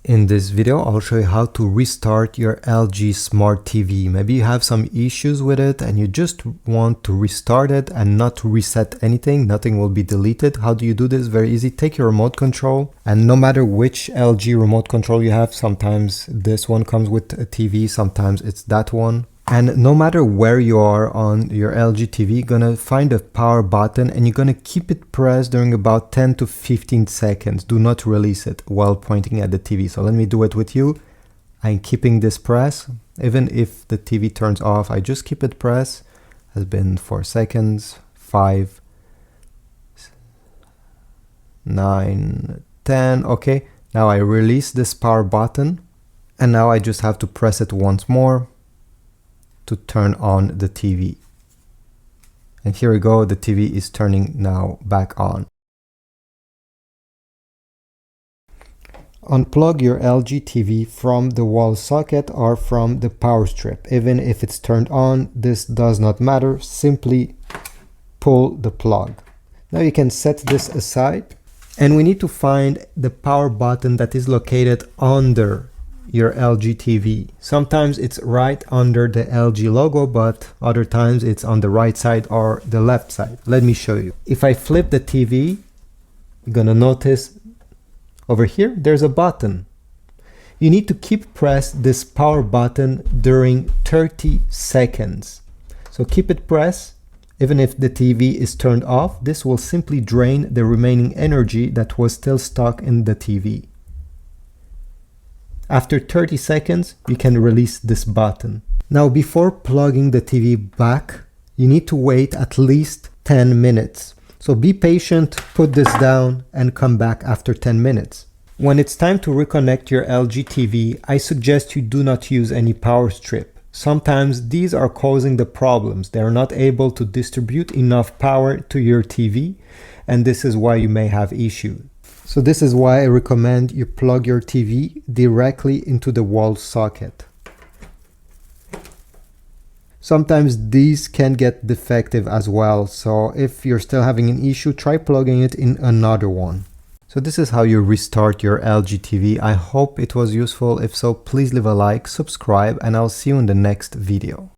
In this video, I'll show you how to restart your LG Smart TV. Maybe you have some issues with it and you just want to restart it and not to reset anything. Nothing will be deleted. How do you do this? Very easy. Take your remote control, and no matter which LG remote control you have, sometimes this one comes with a TV, sometimes it's that one. And no matter where you are on your LG TV, you're gonna find a power button and you're gonna keep it pressed during about 10 to 15 seconds. Do not release it while pointing at the TV. So let me do it with you. I'm keeping this press. Even if the TV turns off, I just keep it pressed. Has been 4 seconds, 5, 9, 10. Okay, now I release this power button and now I just have to press it once more to turn on the TV. And here we go, the TV is turning now back on. Unplug your LG TV from the wall socket or from the power strip. Even if it's turned on, this does not matter. Simply pull the plug. Now you can set this aside, and we need to find the power button that is located under your LG TV. Sometimes it's right under the LG logo, but other times it's on the right side or the left side. Let me show you. If I flip the TV, you're gonna notice over here, there's a button. You need to keep pressed this power button during 30 seconds. So keep it pressed. Even if the TV is turned off, this will simply drain the remaining energy that was still stuck in the TV. After 30 seconds, you can release this button. Now, before plugging the TV back, you need to wait at least 10 minutes. So be patient, put this down, and come back after 10 minutes. When it's time to reconnect your LG TV, I suggest you do not use any power strip. Sometimes these are causing the problems. They are not able to distribute enough power to your TV, and this is why you may have issues. So this is why I recommend you plug your TV directly into the wall socket. Sometimes these can get defective as well, so if you're still having an issue, try plugging it in another one. So this is how you restart your LG TV. I hope it was useful. If so, please leave a like, subscribe, and I'll see you in the next video.